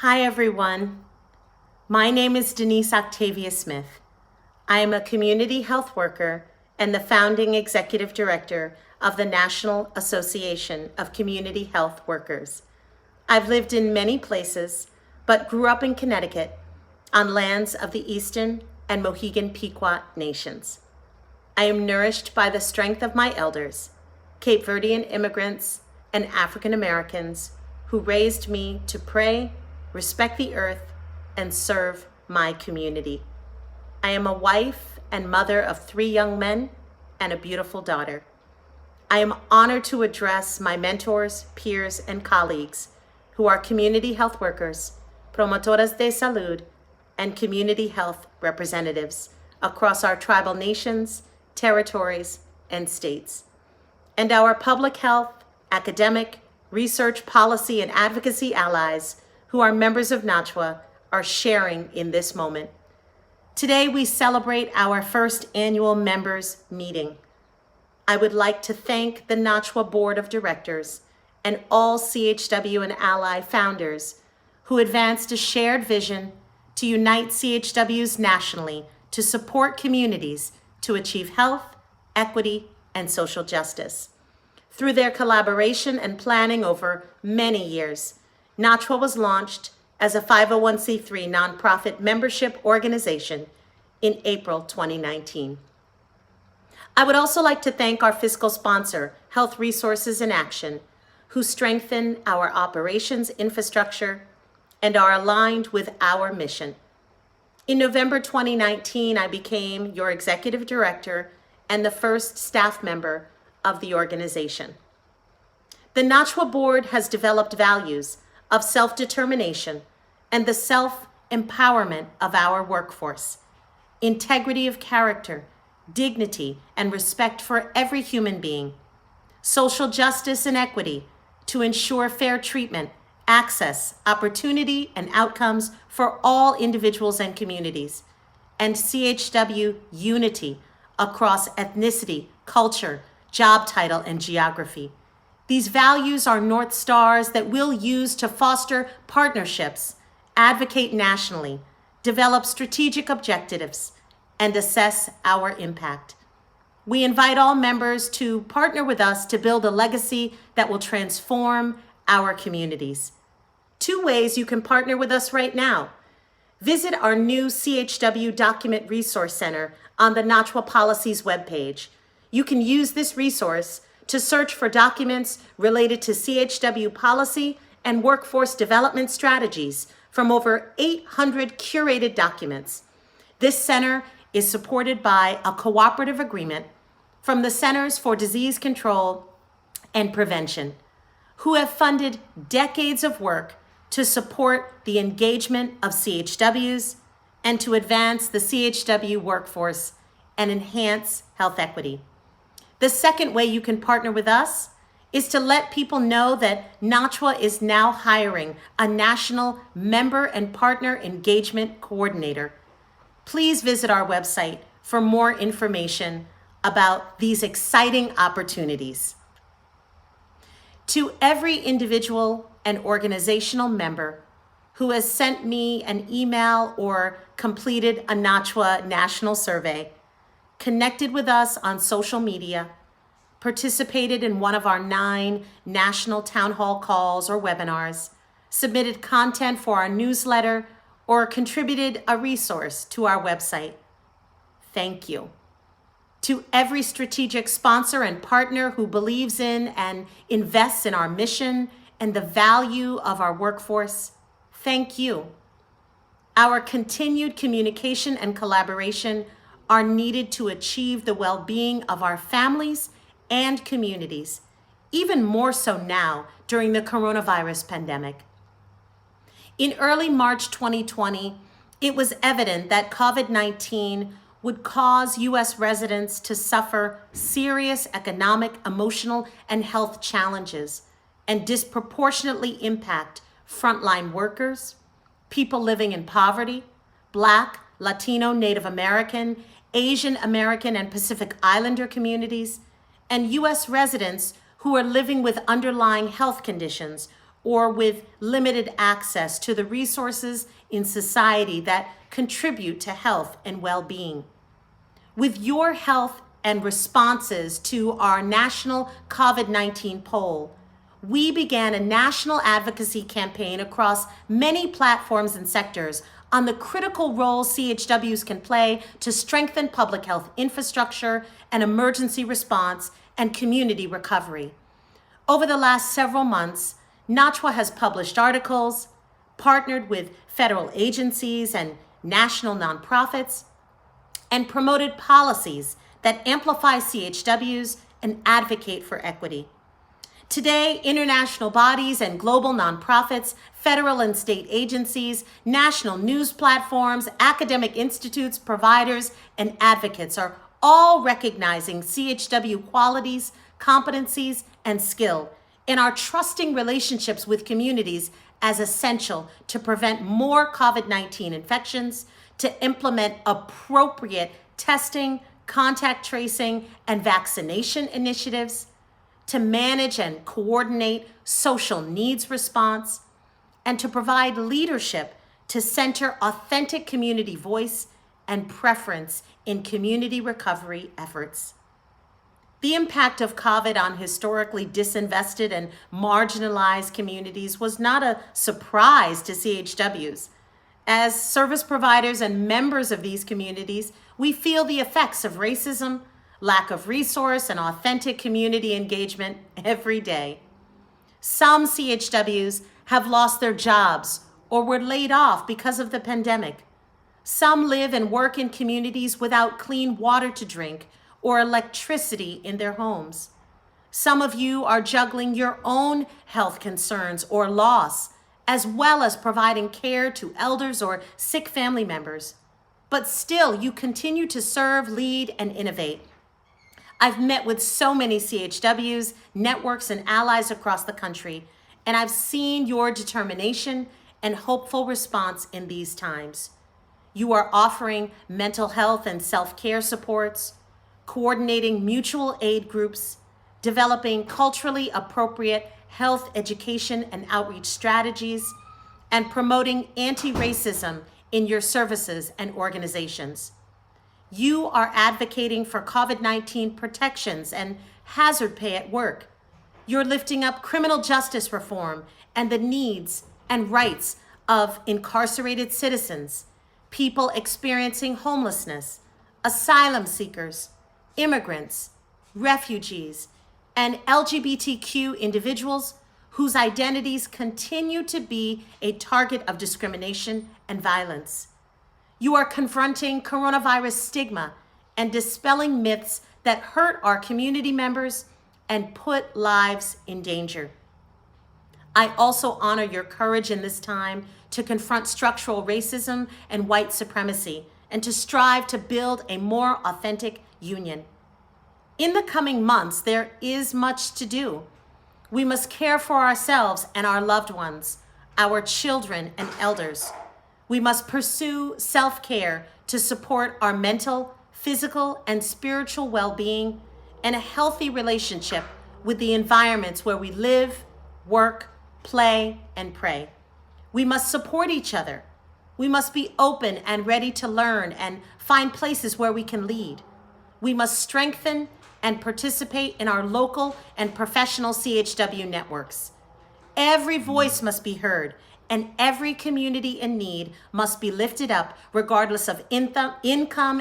Hi, everyone. My name is Denise Octavia Smith. I am a community health worker and the founding executive director of the National Association of Community Health Workers. I've lived in many places, but grew up in Connecticut on lands of the Eastern and Mohegan Pequot nations. I am nourished by the strength of my elders, Cape Verdean immigrants and African Americans who raised me to pray, respect the earth, and serve my community. I am a wife and mother of 3 young men and a beautiful daughter. I am honored to address my mentors, peers, and colleagues who are community health workers, promotoras de salud, and community health representatives across our tribal nations, territories, and states, and our public health, academic, research, policy, and advocacy allies who are members of NACHWA are sharing in this moment. Today, we celebrate our first annual members meeting. I would like to thank the NACHWA Board of Directors and all CHW and ally founders who advanced a shared vision to unite CHWs nationally to support communities to achieve health, equity, and social justice. Through their collaboration and planning over many years, NACHWA was launched as a 501c3 nonprofit membership organization in April 2019. I would also like to thank our fiscal sponsor, Health Resources in Action, who strengthen our operations infrastructure and are aligned with our mission. In November 2019, I became your executive director and the first staff member of the organization. The NACHWA board has developed values of self-determination and the self-empowerment of our workforce, integrity of character, dignity, and respect for every human being, social justice and equity to ensure fair treatment, access, opportunity, and outcomes for all individuals and communities, and CHW unity across ethnicity, culture, job title, and geography. These values are North Stars that we'll use to foster partnerships, advocate nationally, develop strategic objectives, and assess our impact. We invite all members to partner with us to build a legacy that will transform our communities. 2 ways you can partner with us right now. Visit our new CHW Document Resource Center on the NACHWA Policies webpage. You can use this resource to search for documents related to CHW policy and workforce development strategies from over 800 curated documents. This center is supported by a cooperative agreement from the Centers for Disease Control and Prevention, who have funded decades of work to support the engagement of CHWs and to advance the CHW workforce and enhance health equity. The second way you can partner with us is to let people know that NACHWA is now hiring a national member and partner engagement coordinator. Please visit our website for more information about these exciting opportunities. To every individual and organizational member who has sent me an email or completed a NACHWA national survey, connected with us on social media, participated in one of our 9 national town hall calls or webinars, submitted content for our newsletter, or contributed a resource to our website. Thank you. To every strategic sponsor and partner who believes in and invests in our mission and the value of our workforce, thank you. Our continued communication and collaboration are needed to achieve the well-being of our families and communities, even more so now during the coronavirus pandemic. In early March 2020, it was evident that COVID-19 would cause U.S. residents to suffer serious economic, emotional, and health challenges and disproportionately impact frontline workers, people living in poverty, Black, Latino, Native American, Asian American, and Pacific Islander communities, and U.S. residents who are living with underlying health conditions or with limited access to the resources in society that contribute to health and well-being. With your health and responses to our national COVID-19 poll, we began a national advocacy campaign across many platforms and sectors on the critical role CHWs can play to strengthen public health infrastructure and emergency response and community recovery. Over the last several months, NACHWA has published articles, partnered with federal agencies and national nonprofits, and promoted policies that amplify CHWs and advocate for equity. Today, international bodies and global nonprofits, federal and state agencies, national news platforms, academic institutes, providers, and advocates are all recognizing CHW qualities, competencies, and skill, and are trusting relationships with communities as essential to prevent more COVID-19 infections, to implement appropriate testing, contact tracing, and vaccination initiatives, to manage and coordinate social needs response, and to provide leadership to center authentic community voice and preference in community recovery efforts. The impact of COVID on historically disinvested and marginalized communities was not a surprise to CHWs. As service providers and members of these communities, we feel the effects of racism, lack of resource, and authentic community engagement every day. Some CHWs have lost their jobs or were laid off because of the pandemic. Some live and work in communities without clean water to drink or electricity in their homes. Some of you are juggling your own health concerns or loss, as well as providing care to elders or sick family members. But still, you continue to serve, lead, and innovate. I've met with so many CHWs, networks, and allies across the country, and I've seen your determination and hopeful response in these times. You are offering mental health and self-care supports, coordinating mutual aid groups, developing culturally appropriate health education and outreach strategies, and promoting anti-racism in your services and organizations. You are advocating for COVID-19 protections and hazard pay at work. You're lifting up criminal justice reform and the needs and rights of incarcerated citizens, people experiencing homelessness, asylum seekers, immigrants, refugees, and LGBTQ individuals whose identities continue to be a target of discrimination and violence. You are confronting coronavirus stigma and dispelling myths that hurt our community members and put lives in danger. I also honor your courage in this time to confront structural racism and white supremacy and to strive to build a more authentic union. In the coming months, there is much to do. We must care for ourselves and our loved ones, our children and elders. We must pursue self-care to support our mental, physical, and spiritual well-being and a healthy relationship with the environments where we live, work, play, and pray. We must support each other. We must be open and ready to learn and find places where we can lead. We must strengthen and participate in our local and professional CHW networks. Every voice must be heard, and every community in need must be lifted up regardless of income,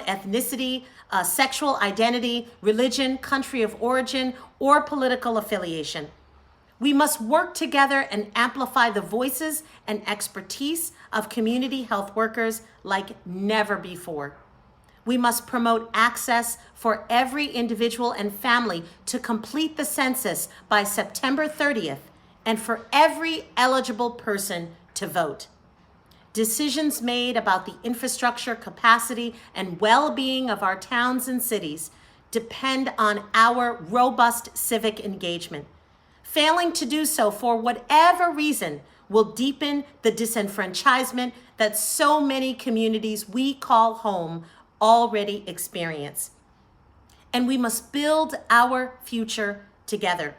ethnicity, sexual identity, religion, country of origin, or political affiliation. We must work together and amplify the voices and expertise of community health workers like never before. We must promote access for every individual and family to complete the census by September 30th and for every eligible person to vote. Decisions made about the infrastructure, capacity, and well-being of our towns and cities depend on our robust civic engagement. Failing to do so for whatever reason will deepen the disenfranchisement that so many communities we call home already experience. And we must build our future together.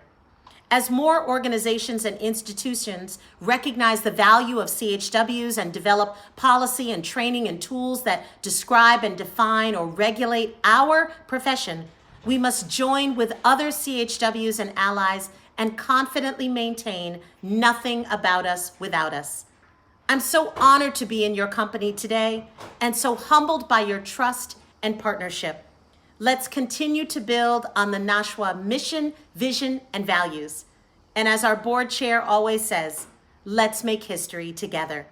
As more organizations and institutions recognize the value of CHWs and develop policy and training and tools that describe and define or regulate our profession, we must join with other CHWs and allies and confidently maintain nothing about us without us. I'm so honored to be in your company today and so humbled by your trust and partnership. Let's continue to build on the Nashua mission, vision, and values. And as our board chair always says, let's make history together.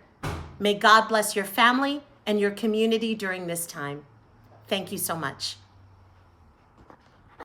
May God bless your family and your community during this time. Thank you so much.